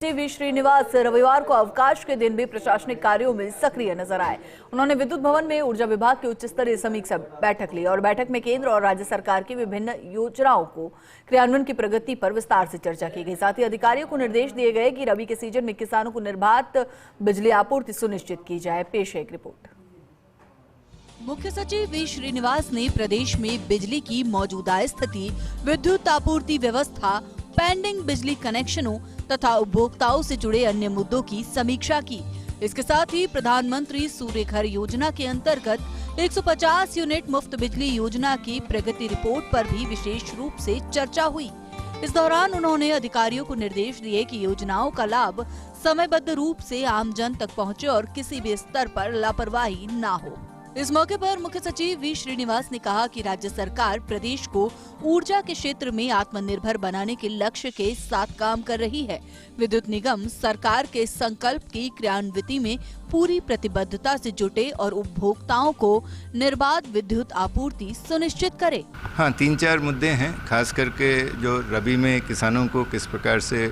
We Srinivas रविवार को अवकाश के दिन भी प्रशासनिक कार्यों में सक्रिय नजर आए। उन्होंने विद्युत भवन में ऊर्जा विभाग की उच्च स्तरीय समीक्षा बैठक ली और बैठक में केंद्र और राज्य सरकार की विभिन्न योजनाओं को क्रियान्वयन की प्रगति पर विस्तार से चर्चा की गई। साथ ही अधिकारियों को निर्देश दिए गए कि रबी के सीजन में किसानों को निर्बाध बिजली आपूर्ति सुनिश्चित की जाए। पेश है एक रिपोर्ट। मुख्य सचिव वी श्रीनिवास ने प्रदेश में बिजली की मौजूदा स्थिति, विद्युत आपूर्ति व्यवस्था, पेंडिंग बिजली कनेक्शनों तथा उपभोक्ताओं से जुड़े अन्य मुद्दों की समीक्षा की। इसके साथ ही प्रधानमंत्री सूर्य घर योजना के अंतर्गत 150 यूनिट मुफ्त बिजली योजना की प्रगति रिपोर्ट पर भी विशेष रूप से चर्चा हुई। इस दौरान उन्होंने अधिकारियों को निर्देश दिए कि योजनाओं का लाभ समयबद्ध रूप से आम जन तक पहुँचे और किसी भी स्तर पर लापरवाही न हो। इस मौके पर मुख्य सचिव वी श्रीनिवास ने कहा कि राज्य सरकार प्रदेश को ऊर्जा के क्षेत्र में आत्मनिर्भर बनाने के लक्ष्य के साथ काम कर रही है। विद्युत निगम सरकार के संकल्प की क्रियान्विति में पूरी प्रतिबद्धता से जुटे और उपभोक्ताओं को निर्बाध विद्युत आपूर्ति सुनिश्चित करे। हाँ, 3-4 मुद्दे हैं, खास करके जो रबी में किसानों को किस प्रकार से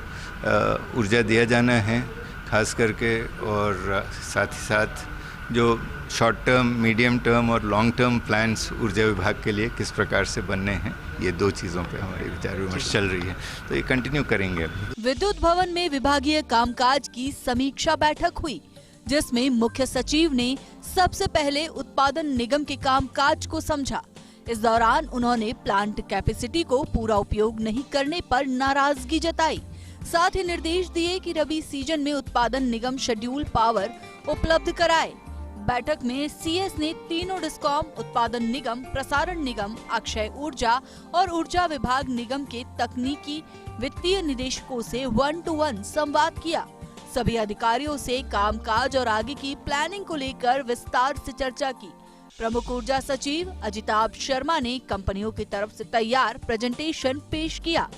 ऊर्जा दिया जाना है खास करके, और साथ ही साथ जो शॉर्ट टर्म, मीडियम टर्म और लॉन्ग टर्म प्लान्स ऊर्जा विभाग के लिए किस प्रकार से बनने हैं, ये 2 चीज़ों पे हमारी विचार विमर्श चल रही है, तो ये कंटिन्यू करेंगे। विद्युत भवन में विभागीय कामकाज की समीक्षा बैठक हुई, जिसमें मुख्य सचिव ने सबसे पहले उत्पादन निगम के कामकाज को समझा। इस दौरान उन्होंने प्लांट कैपेसिटी को पूरा उपयोग नहीं करने पर नाराजगी जताई। साथ ही निर्देश दिए कि रबी सीजन में उत्पादन निगम शेड्यूल पावर उपलब्ध कराए। बैठक में सीएस ने तीनों डिस्कॉम, उत्पादन निगम, प्रसारण निगम, अक्षय ऊर्जा और ऊर्जा विभाग निगम के तकनीकी वित्तीय निदेशकों से 1-to-1 संवाद किया। सभी अधिकारियों से कामकाज और आगे की प्लानिंग को लेकर विस्तार से चर्चा की। प्रमुख ऊर्जा सचिव अजिताभ शर्मा ने कंपनियों की तरफ से तैयार प्रेजेंटेशन पेश किया।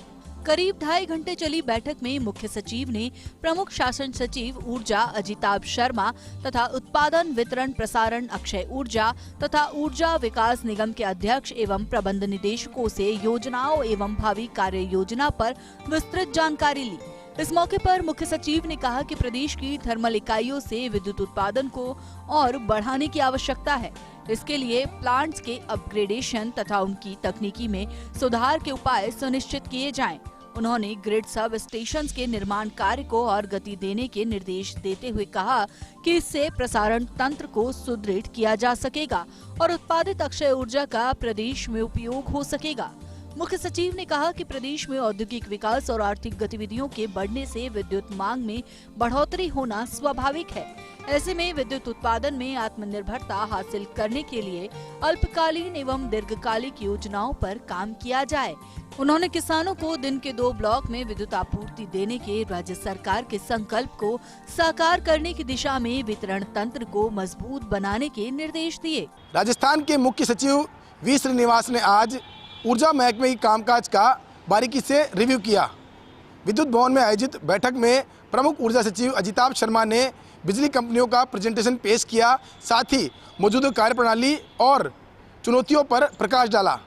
करीब 2.5 घंटे चली बैठक में मुख्य सचिव ने प्रमुख शासन सचिव ऊर्जा अजिताभ शर्मा तथा उत्पादन, वितरण, प्रसारण, अक्षय ऊर्जा तथा ऊर्जा विकास निगम के अध्यक्ष एवं प्रबंध निदेशकों से योजनाओं एवं भावी कार्य योजना पर विस्तृत जानकारी ली। इस मौके पर मुख्य सचिव ने कहा कि प्रदेश की थर्मल इकाइयों से विद्युत उत्पादन को और बढ़ाने की आवश्यकता है। इसके लिए प्लांट्स के अपग्रेडेशन तथा उनकी तकनीकी में सुधार के उपाय सुनिश्चित किए जाएं। उन्होंने ग्रिड सब स्टेशंस के निर्माण कार्य को और गति देने के निर्देश देते हुए कहा कि इससे प्रसारण तंत्र को सुदृढ़ किया जा सकेगा और उत्पादित अक्षय ऊर्जा का प्रदेश में उपयोग हो सकेगा। मुख्य सचिव ने कहा कि प्रदेश में औद्योगिक विकास और आर्थिक गतिविधियों के बढ़ने से विद्युत मांग में बढ़ोतरी होना स्वाभाविक है। ऐसे में विद्युत उत्पादन में आत्मनिर्भरता हासिल करने के लिए अल्पकालीन एवं दीर्घकालिक योजनाओं पर काम किया जाए। उन्होंने किसानों को दिन के 2 ब्लॉक में विद्युत आपूर्ति देने के राज्य सरकार के संकल्प को साकार करने की दिशा में वितरण तंत्र को मजबूत बनाने के निर्देश दिए। राजस्थान के मुख्य सचिव वी श्रीनिवास ने आज ऊर्जा महकमे की कामकाज का बारीकी से रिव्यू किया। विद्युत भवन में आयोजित बैठक में प्रमुख ऊर्जा सचिव अजिताभ शर्मा ने बिजली कंपनियों का प्रेजेंटेशन पेश किया, साथ ही मौजूदा कार्यप्रणाली और चुनौतियों पर प्रकाश डाला।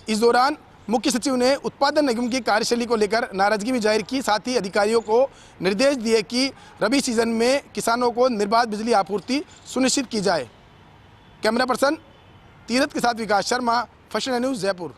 इस दौरान मुख्य सचिव ने उत्पादन निगम की कार्यशैली को लेकर नाराजगी भी जाहिर की। साथ ही अधिकारियों को निर्देश दिए कि रबी सीजन में किसानों को निर्बाध बिजली आपूर्ति सुनिश्चित की जाए। कैमरा पर्सन तीरथ के साथ विकास शर्मा, फर्स्ट न्यूज़, जयपुर।